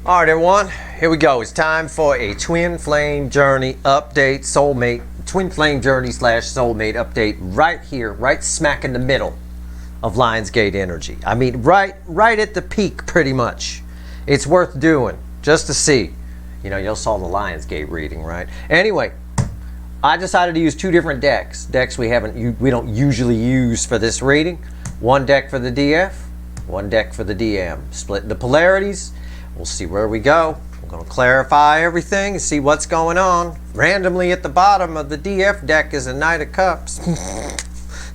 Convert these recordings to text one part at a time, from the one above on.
All right, everyone, here we go. It's time for a Twin Flame Journey update, Soulmate, Twin Flame Journey / Soulmate update right here, right smack in the middle of Lionsgate energy. I mean, right at the peak, pretty much. It's worth doing just to see. You know, you saw the Lionsgate reading, right? Anyway, I decided to use two different decks. Decks we don't usually use for this reading. One deck for the DF, one deck for the DM. Split the polarities. We'll see where we go. We're going to clarify everything and see what's going on. Randomly at the bottom of the DF deck is a Knight of Cups.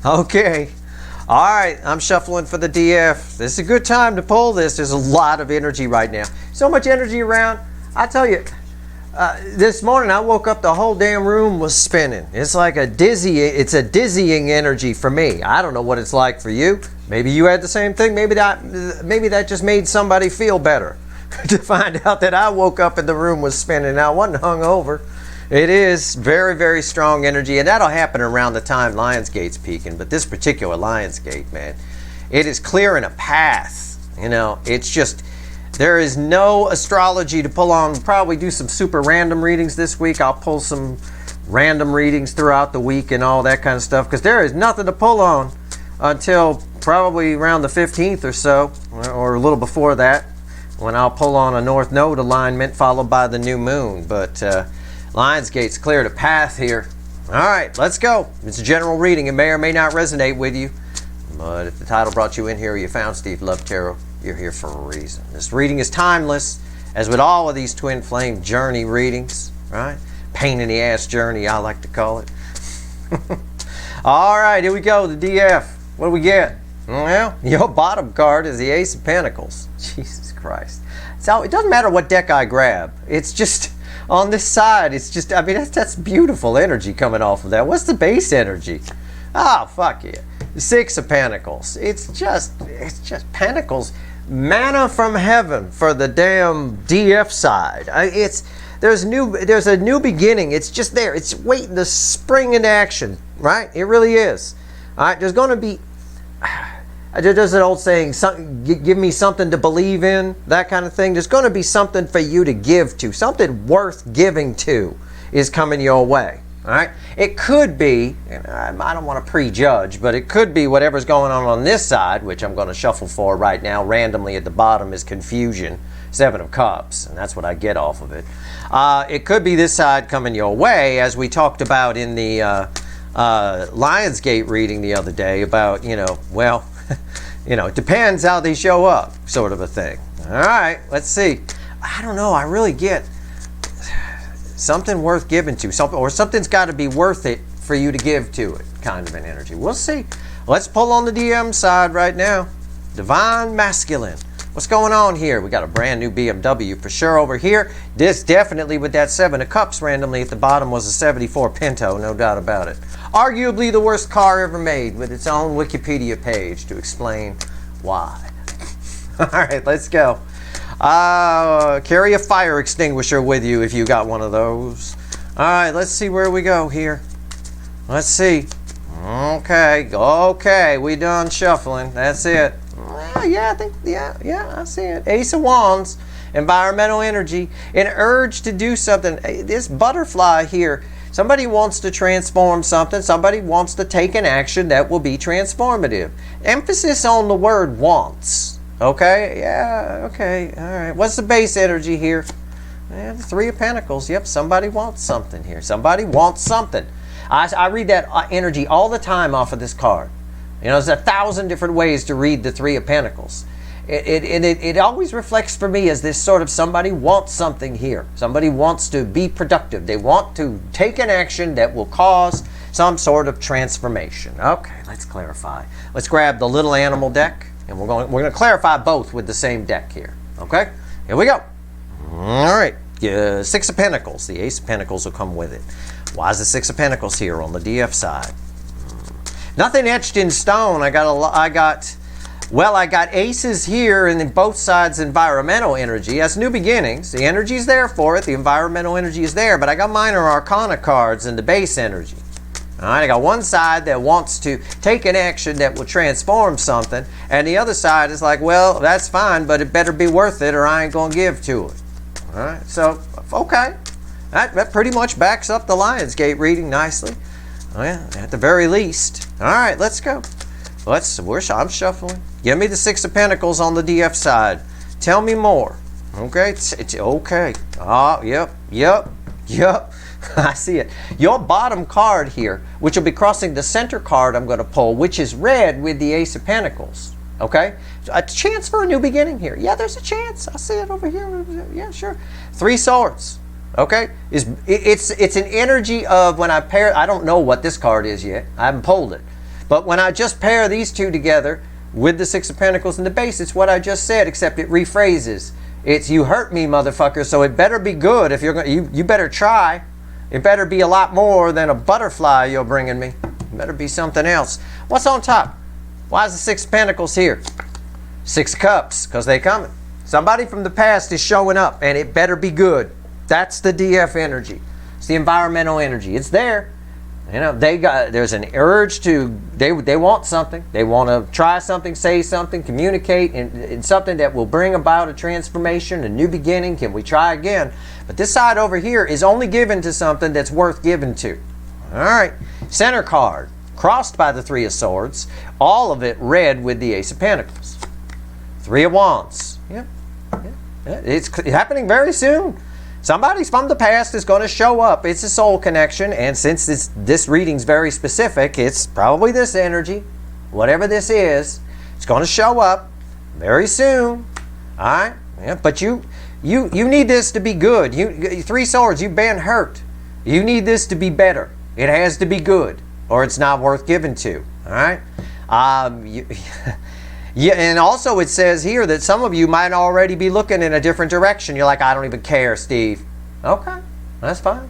Okay. All right, I'm shuffling for the DF. This is a good time to pull this. There's a lot of energy right now. So much energy around. I tell you, this morning I woke up, the whole damn room was spinning. It's like a dizzying energy for me. I don't know what it's like for you. Maybe you had the same thing. Maybe that just made somebody feel better. To find out that I woke up and the room was spinning. I wasn't hungover. It is very, very strong energy, and that'll happen around the time Lionsgate's peaking. But this particular Lionsgate, man, it is clearing a path. You know, it's just, there is no astrology to pull on. We'll probably do some super random readings this week. I'll pull some random readings throughout the week and all that kind of stuff, because there is nothing to pull on until probably around the 15th or so, or a little before that, when I'll pull on a North Node alignment followed by the new moon. But Lionsgate's cleared a path here. All right, let's go. It's a general reading. It may or may not resonate with you. But if the title brought you in here, you found Steve Love Tarot, you're here for a reason. This reading is timeless, as with all of these Twin Flame Journey readings, right? Pain in the ass journey, I like to call it. All right, here we go, the DF. What do we get? Well, your bottom card is the Ace of Pentacles. Jesus Christ. So it doesn't matter what deck I grab. It's just on this side. It's just, I mean, that's beautiful energy coming off of that. What's the base energy? Oh, fuck yeah. The Six of Pentacles. It's just Pentacles. Manna from heaven for the damn DF side. There's a new beginning. It's just there. It's waiting to spring into action, right? It really is. All right, there's going to be, there's an old saying, give me something to believe in, that kind of thing. There's going to be something for you to give to. Something worth giving to is coming your way. All right? It could be, and I don't want to prejudge, but it could be whatever's going on this side, which I'm going to shuffle for right now. Randomly at the bottom is confusion, Seven of Cups, and that's what I get off of it. It could be this side coming your way, as we talked about in the Lionsgate reading the other day about, you know, well, you know, it depends how they show up, sort of a thing. All right, let's see. I don't know. I really get something worth giving to, or something's got to be worth it for you to give to it, kind of an energy. We'll see. Let's pull on the DM side right now. Divine Masculine. What's going on here? We got a brand new BMW for sure over here. This definitely, with that Seven of Cups randomly at the bottom, was a 74 Pinto, no doubt about it. Arguably the worst car ever made, with its own Wikipedia page to explain why. All right, let's go. Carry a fire extinguisher with you if you got one of those. All right, let's see where we go here. Let's see. Okay, we done shuffling. That's it. Yeah, I think, yeah, I see it. Ace of Wands, environmental energy, an urge to do something. This butterfly here, somebody wants to transform something. Somebody wants to take an action that will be transformative. Emphasis on the word wants. Okay, yeah, okay, all right. What's the base energy here? The Three of Pentacles. Yep, somebody wants something here. Somebody wants something. I read that energy all the time off of this card. You know, there's 1,000 different ways to read the Three of Pentacles. It always reflects for me as this sort of somebody wants something here. Somebody wants to be productive. They want to take an action that will cause some sort of transformation. Okay, let's clarify. Let's grab the little animal deck, and we're going to clarify both with the same deck here. Okay, here we go. All right, Six of Pentacles. The Ace of Pentacles will come with it. Why is the Six of Pentacles here on the DF side? Nothing etched in stone. I got aces here, and then both sides environmental energy. That's new beginnings. The energy's there for it. The environmental energy is there, but I got minor arcana cards and the base energy. All right, I got one side that wants to take an action that will transform something, and the other side is like, well, that's fine, but it better be worth it or I ain't going to give to it. All right, so, okay. That pretty much backs up the Lionsgate reading nicely. Well, at the very least. All right, let's go. I'm shuffling. Give me the Six of Pentacles on the DF side. Tell me more. Okay, it's okay. Oh, yep. I see it. Your bottom card here, which will be crossing the center card I'm going to pull, which is red with the Ace of Pentacles. Okay? A chance for a new beginning here. Yeah, there's a chance. I see it over here. Yeah, sure. Three Swords. Okay? It's an energy of when I pair, I don't know what this card is yet. I haven't pulled it. But when I just pair these two together with the Six of Pentacles in the base, it's what I just said, except it rephrases. It's you hurt me, motherfucker, so it better be good. If you're going, you better try. It better be a lot more than a butterfly you're bringing me. It better be something else. What's on top? Why is the Six of Pentacles here? Six of Cups, because they coming. Somebody from the past is showing up, and it better be good. That's the DF energy. It's the environmental energy. It's there. You know, there's an urge to, they want something. They want to try something, say something, communicate in something that will bring about a transformation, a new beginning. Can we try again? But this side over here is only given to something that's worth giving to. All right. Center card, crossed by the Three of Swords. All of it red with the Ace of Pentacles. Three of Wands. Yeah. It's happening very soon. Somebody from the past is going to show up. It's a soul connection, and since this reading's very specific, it's probably this energy, whatever this is. It's going to show up very soon. All right? Yeah, but you need this to be good. Three Swords, you've been hurt. You need this to be better. It has to be good, or it's not worth giving to. All right? Yeah, and also it says here that some of you might already be looking in a different direction. You're like, I don't even care, Steve. Okay, that's fine.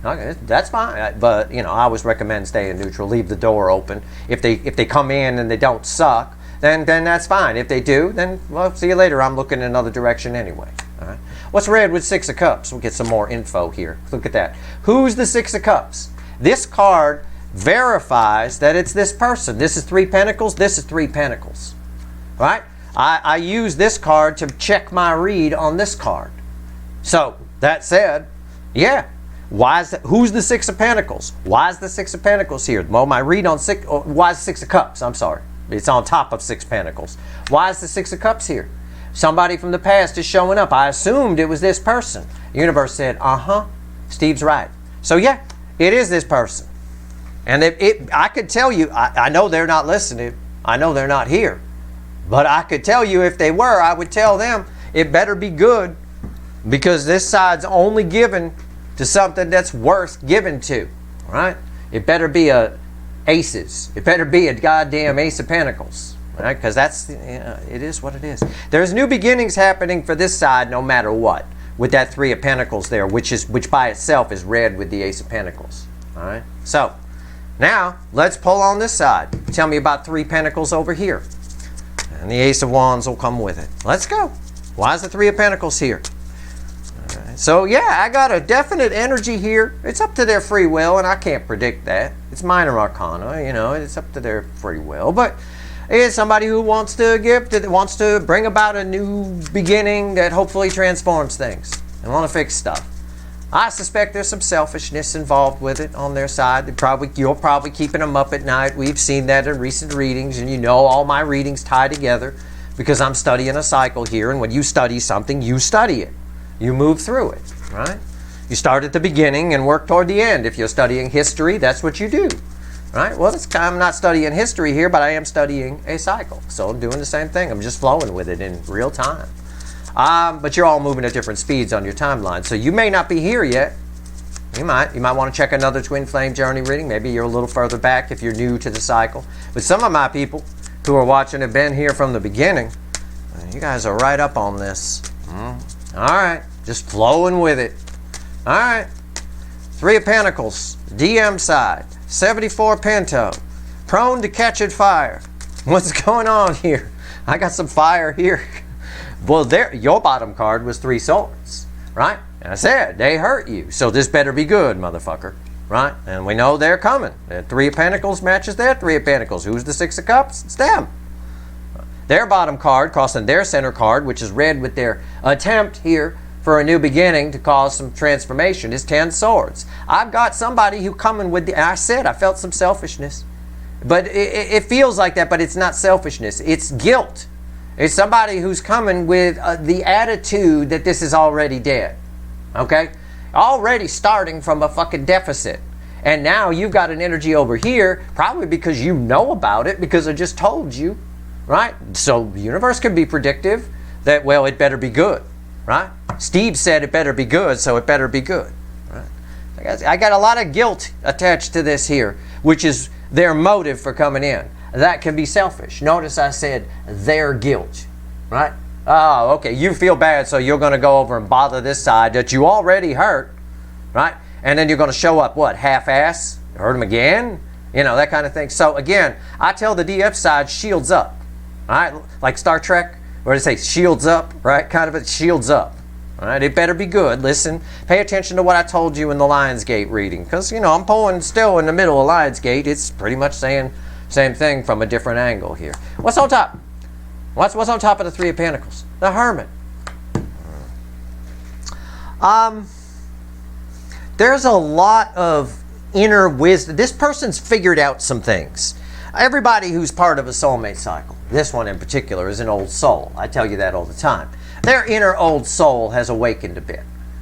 Okay, that's fine. But you know, I always recommend staying neutral. Leave the door open. If they come in and they don't suck, then that's fine. If they do, then well, see you later. I'm looking in another direction anyway. All right. What's red with Six of Cups? We'll get some more info here. Look at that. Who's the Six of Cups? This card verifies that it's this person. This is Three Pentacles. This is Three Pentacles. Right? I use this card to check my read on this card. So, that said, yeah. Who's the Six of Pentacles? Why is the Six of Pentacles here? Well, my read on why is the Six of Cups? I'm sorry. It's on top of Six Pentacles. Why is the Six of Cups here? Somebody from the past is showing up. I assumed it was this person. The universe said, Steve's right. So, yeah, it is this person. And I could tell you, I know they're not listening. I know they're not here. But I could tell you if they were, I would tell them it better be good, because this side's only given to something that's worth giving to. Right? It better be a aces. It better be a goddamn Ace of Pentacles. Right? Because that's, it is what it is. There's new beginnings happening for this side no matter what, with that Three of Pentacles there, which by itself is red with the Ace of Pentacles. All right? So, now let's pull on this side. Tell me about Three Pentacles over here. And the Ace of Wands will come with it. Let's go. Why is the Three of Pentacles here? All right. So, yeah, I got a definite energy here. It's up to their free will, and I can't predict that. It's minor arcana, you know. It's up to their free will. But it's somebody who wants to give, that wants to bring about a new beginning that hopefully transforms things and want to fix stuff. I suspect there's some selfishness involved with it on their side. You're probably keeping them up at night. We've seen that in recent readings, and you know all my readings tie together because I'm studying a cycle here, and when you study something, you study it. You move through it, right? You start at the beginning and work toward the end. If you're studying history, that's what you do, right? Well, I'm not studying history here, but I am studying a cycle. So I'm doing the same thing. I'm just flowing with it in real time. But you're all moving at different speeds on your timeline. So you may not be here yet. You might want to check another Twin Flame Journey reading. Maybe you're a little further back if you're new to the cycle. But some of my people who are watching have been here from the beginning. You guys are right up on this. All right. Just flowing with it. All right. Three of Pentacles. DM side. 74 Pinto. Prone to catching fire. What's going on here? I got some fire here. Well, your bottom card was Three Swords, right? And I said, they hurt you, so this better be good, motherfucker, right? And we know they're coming. Three of Pentacles matches their Three of Pentacles. Who's the Six of Cups? It's them. Their bottom card crossing their center card, which is red with their attempt here for a new beginning to cause some transformation is 10 swords. I've got somebody who coming with I said I felt some selfishness. But it feels like that, but it's not selfishness. It's guilt. It's somebody who's coming with the attitude that this is already dead. Okay? Already starting from a fucking deficit. And now you've got an energy over here, probably because you know about it, because I just told you, right? So the universe can be predictive that, well, it better be good, right? Steve said it better be good, so it better be good. Right? I got a lot of guilt attached to this here, which is their motive for coming in. That can be selfish. Notice I said their guilt, right? Oh, okay, you feel bad, so you're going to go over and bother this side that you already hurt, right? And then you're going to show up, what, half-ass? Hurt them again? You know, that kind of thing. So again, I tell the DF side, shields up, right? Like Star Trek, where they say shields up, right? Kind of it, shields up. All right, it better be good. Listen, pay attention to what I told you in the Lionsgate reading. Because, you know, I'm pulling still in the middle of Lionsgate. It's pretty much saying same thing from a different angle here. What's on top? What's on top of the Three of Pentacles? The Hermit. There's a lot of inner wisdom. This person's figured out some things. Everybody who's part of a soulmate cycle, this one in particular, is an old soul. I tell you that all the time. Their inner old soul has awakened a bit.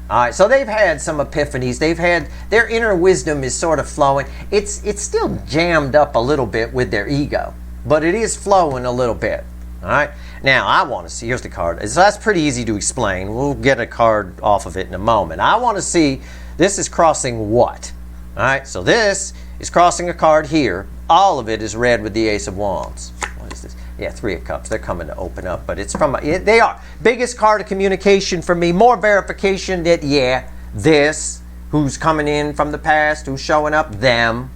All right, so they've had some epiphanies. They've had, their inner wisdom is sort of flowing. It's still jammed up a little bit with their ego, but it is flowing a little bit. All right, now I want to see, here's the card. So that's pretty easy to explain. We'll get a card off of it in a moment. I want to see, this is crossing what? All right, so this is crossing a card here. All of it is red with the Ace of Wands. What is this? Yeah, Three of Cups. They're coming to open up, but it's from, they are. Biggest card of communication for me. More verification that, yeah, this, who's coming in from the past, who's showing up, them.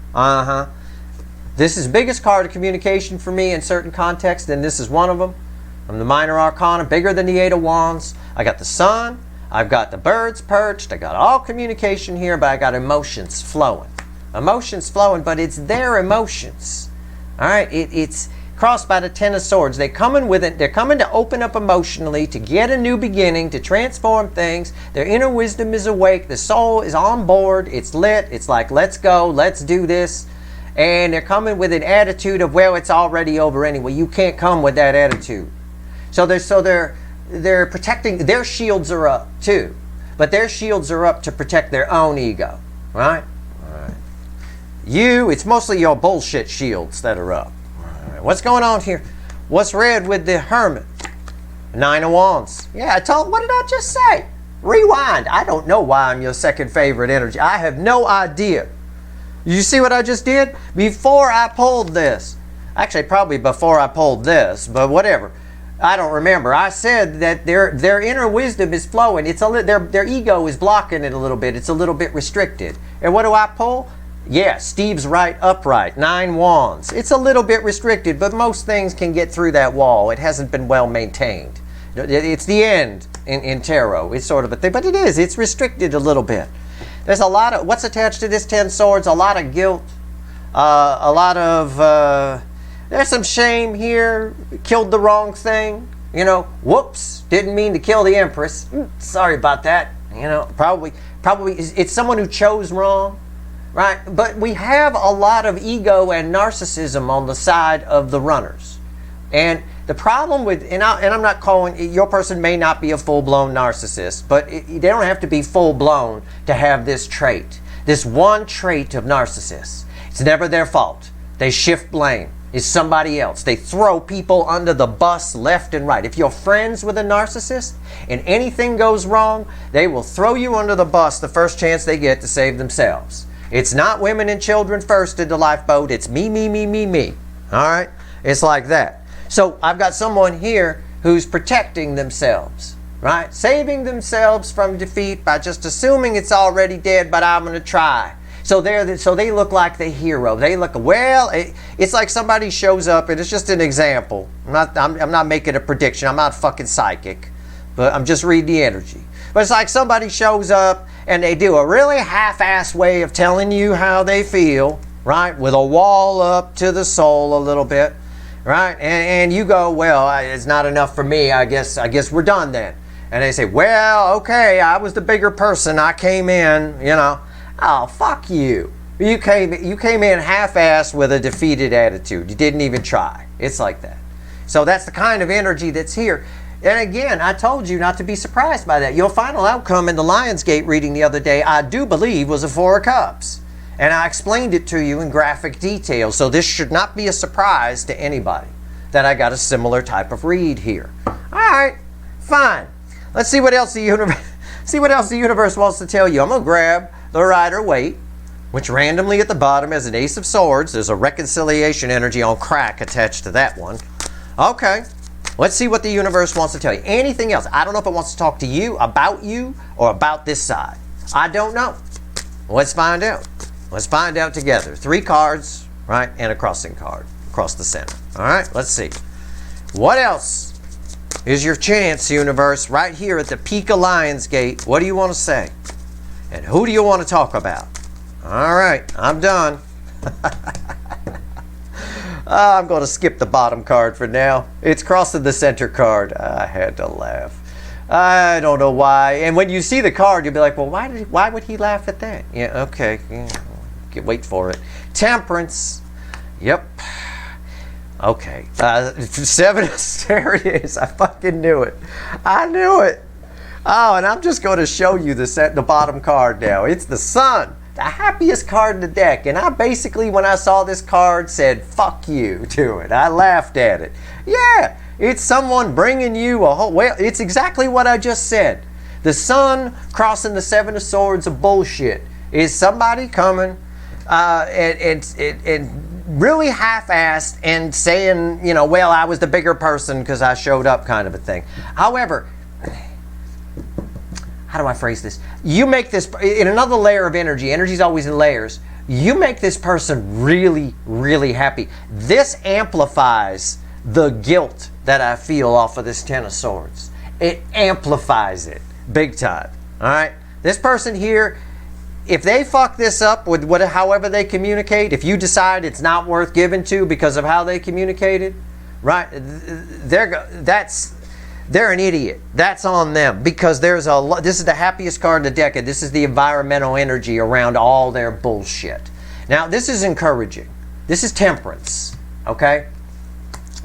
This is biggest card of communication for me in certain contexts, and this is one of them. From the Minor Arcana, bigger than the Eight of Wands. I got the Sun. I've got the birds perched. I got all communication here, but I got emotions flowing. Emotions flowing, but it's their emotions. All right, it's crossed by the Ten of Swords. They're coming with it. They're coming to open up emotionally, to get a new beginning, to transform things. Their inner wisdom is awake. The soul is on board. It's lit. It's like, let's go. Let's do this. And they're coming with an attitude of, well, it's already over anyway. You can't come with that attitude. So they're protecting. Their shields are up too, but their shields are up to protect their own ego, right? It's mostly your bullshit shields that are up. What's going on here? What's red with the Hermit? Nine of Wands. Yeah, what did I just say? Rewind. I don't know why I'm your second favorite energy. I have no idea. You see what I just did? Before I pulled this. Actually, probably before I pulled this, but whatever. I don't remember. I said that their inner wisdom is flowing. Their ego is blocking it a little bit. It's a little bit restricted. And what do I pull? Yeah, Steve's right upright, 9 wands. It's a little bit restricted, but most things can get through that wall. It hasn't been well maintained. It's the end in tarot. It's sort of a thing, but it's restricted a little bit. There's a lot of, what's attached to this 10 swords? A lot of guilt, a lot of, there's some shame here, killed the wrong thing, you know, whoops, didn't mean to kill the Empress. Sorry about that, you know, probably it's someone who chose wrong. Right, but we have a lot of ego and narcissism on the side of the runners. And the problem with, and I'm not calling, your person may not be a full-blown narcissist, but they don't have to be full-blown to have this trait. This one trait of narcissists. It's never their fault. They shift blame. It's somebody else. They throw people under the bus left and right. If you're friends with a narcissist and anything goes wrong, they will throw you under the bus the first chance they get to save themselves. It's not women and children first in the lifeboat. It's me, me, me, me, me. All right? It's like that. So I've got someone here who's protecting themselves, right? Saving themselves from defeat by just assuming it's already dead, but I'm going to try. So they look like the hero. They look, well, it's like somebody shows up, and it's just an example. I'm not making a prediction. I'm not fucking psychic, but I'm just reading the energy. But it's like somebody shows up and they do a really half-assed way of telling you how they feel, right? With a wall up to the soul a little bit, right? And you go, well, it's not enough for me. I guess we're done then. And they say, well, okay, I was the bigger person. I came in, you know. Oh, fuck you. You came in half-assed with a defeated attitude. You didn't even try. It's like that. So that's the kind of energy that's here. And again, I told you not to be surprised by that. Your final outcome in the Lionsgate reading the other day, I do believe, was a 4 of Cups. And I explained it to you in graphic detail. So this should not be a surprise to anybody that I got a similar type of read here. All right, fine. Let's see what else the universe wants to tell you. I'm going to grab the Rider Waite, which randomly at the bottom has an Ace of Swords. There's a reconciliation energy on crack attached to that one. Okay, let's see what the universe wants to tell you. Anything else? I don't know if it wants to talk to you, or about this side. I don't know. Let's find out. Let's find out together. 3 cards, right, and a crossing card across the center. All right, let's see. What else is your chance, universe, right here at the peak of Lionsgate? What do you want to say? And who do you want to talk about? All right, I'm done. I'm going to skip the bottom card for now. It's crossing the center card. I had to laugh. I don't know why. And when you see the card, you'll be like, well, why would he laugh at that? Yeah, okay. Wait for it. Temperance. Yep. Okay. 7, there it is. I fucking knew it. I knew it. Oh, and I'm just going to show you the bottom card now. It's the Sun. The happiest card in the deck. And I basically, when I saw this card, said, fuck you to it. I laughed at it. Yeah, it's someone bringing you a whole... Well, it's exactly what I just said. The Sun crossing the 7 of Swords of bullshit is somebody coming and really half-assed and saying, you know, well, I was the bigger person because I showed up kind of a thing. However... How do I phrase this? You make this, in another layer of energy, energy's always in layers, you make this person really, really happy. This amplifies the guilt that I feel off of this 10 of Swords. It amplifies it big time, all right? This person here, if they fuck this up with however they communicate, if you decide it's not worth giving to because of how they communicated, right, they're an idiot. That's on them, because this is the happiest card in the deck, and this is the environmental energy around all their bullshit. Now, this is encouraging. This is temperance, okay?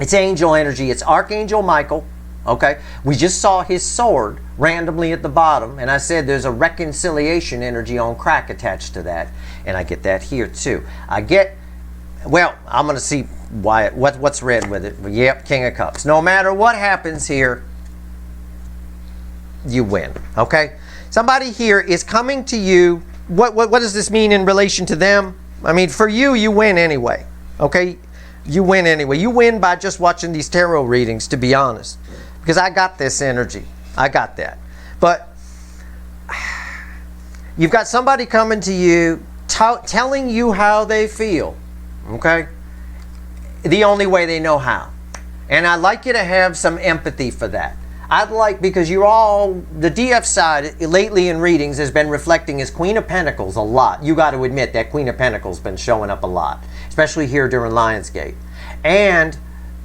It's angel energy. It's Archangel Michael, okay? We just saw his sword randomly at the bottom, and I said there's a reconciliation energy on crack attached to that, and I get that here too. Well, I'm going to see what's read with it. Yep, King of Cups. No matter what happens here, you win, okay? Somebody here is coming to you. What does this mean in relation to them? I mean, for you, you win anyway, okay? You win anyway. You win by just watching these tarot readings, to be honest, because I got this energy. I got that. But you've got somebody coming to you telling you how they feel, okay? The only way they know how. And I'd like you to have some empathy for that. Because you're all, the DF side lately in readings has been reflecting as Queen of Pentacles a lot. You got to admit that Queen of Pentacles been showing up a lot, especially here during Lionsgate. And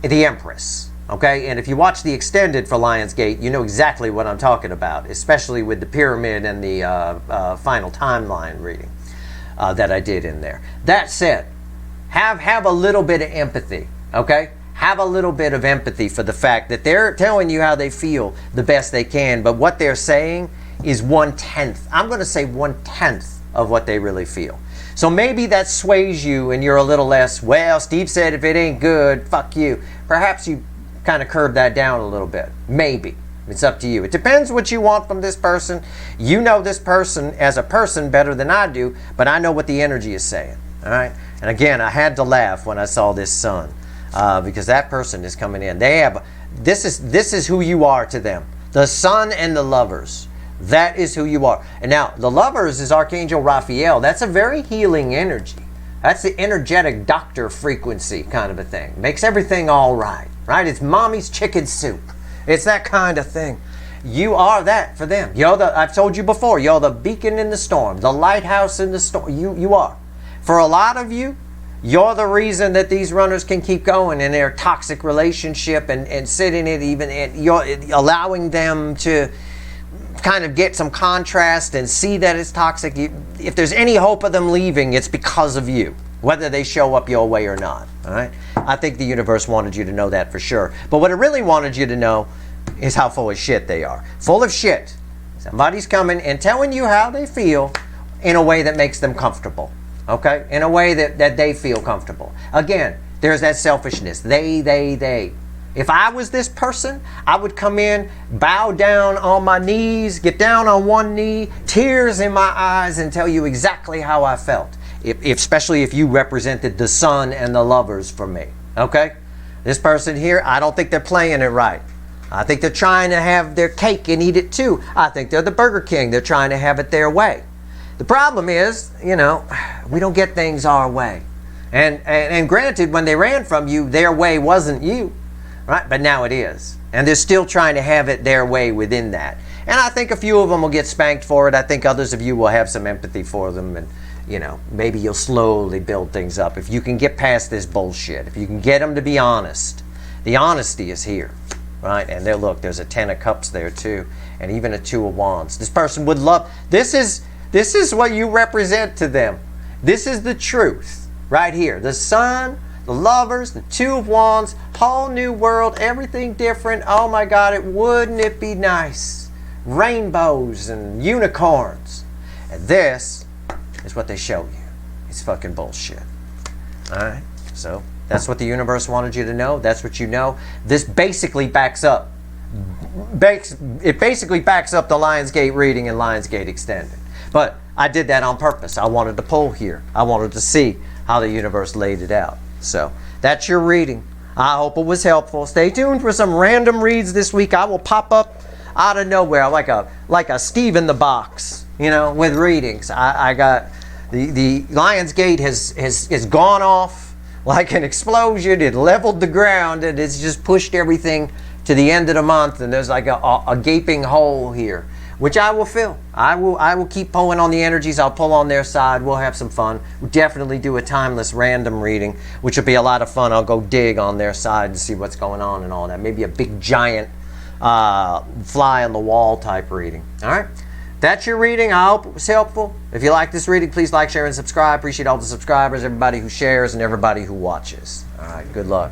the Empress, okay? And if you watch the extended for Lionsgate, you know exactly what I'm talking about, especially with the pyramid and the final timeline reading that I did in there. That said, have a little bit of empathy, okay? Have a little bit of empathy for the fact that they're telling you how they feel the best they can, but what they're saying is 1/10. I'm going to say 1/10 of what they really feel. So maybe that sways you and you're a little less, well, Steve said if it ain't good, fuck you. Perhaps you kind of curb that down a little bit. Maybe. It's up to you. It depends what you want from this person. You know this person as a person better than I do, but I know what the energy is saying. All right? And again, I had to laugh when I saw this Sun. Because that person is coming in. This is who you are to them. The Sun and the Lovers. That is who you are. And now, the Lovers is Archangel Raphael. That's a very healing energy. That's the energetic doctor frequency kind of a thing. Makes everything all right. Right? It's mommy's chicken soup. It's that kind of thing. You are that for them. I've told you before, you're the beacon in the storm. The lighthouse in the storm. You are. For a lot of you, you're the reason that these runners can keep going in their toxic relationship and sit in it even. And you're allowing them to kind of get some contrast and see that it's toxic, if there's any hope of them leaving, it's because of you, whether they show up your way or not. All right? I think the universe wanted you to know that for sure. But what it really wanted you to know is how full of shit they are. Full of shit. Somebody's coming and telling you how they feel in a way that makes them comfortable. Okay? In a way that they feel comfortable. Again, there's that selfishness. They. If I was this person, I would come in, bow down on my knees, get down on one knee, tears in my eyes, and tell you exactly how I felt. Especially if you represented the sun and the lovers for me. Okay? This person here, I don't think they're playing it right. I think they're trying to have their cake and eat it too. I think they're the Burger King. They're trying to have it their way. The problem is, you know, we don't get things our way. And granted, when they ran from you, their way wasn't you. Right? But now it is. And they're still trying to have it their way within that. And I think a few of them will get spanked for it. I think others of you will have some empathy for them. And, you know, maybe you'll slowly build things up. If you can get past this bullshit. If you can get them to be honest. The honesty is here. Right? And there, look, there's a 10 of Cups there too. And even a 2 of Wands. This person would love... This is what you represent to them. This is the truth. Right here. The Sun... The Lovers, the 2 of Wands, whole new world, everything different. Oh my God, wouldn't it be nice? Rainbows and unicorns. And this is what they show you. It's fucking bullshit. Alright? So, that's what the universe wanted you to know. That's what you know. This basically backs up. It basically backs up the Lionsgate reading and Lionsgate Extended. But I did that on purpose. I wanted to pull here. I wanted to see how the universe laid it out. So, that's your reading. I hope it was helpful. Stay tuned for some random reads this week. I will pop up out of nowhere like a Steve in the box, you know, with readings. I got the Lionsgate has gone off like an explosion. It leveled the ground and it's just pushed everything to the end of the month, and there's like a gaping hole here, which I will fill. I will keep pulling on the energies. I'll pull on their side. We'll have some fun. We'll definitely do a timeless random reading, which will be a lot of fun. I'll go dig on their side and see what's going on and all that. Maybe a big giant fly on the wall type reading. All right? That's your reading. I hope it was helpful. If you like this reading, please like, share, and subscribe. Appreciate all the subscribers, everybody who shares, and everybody who watches. All right, good luck.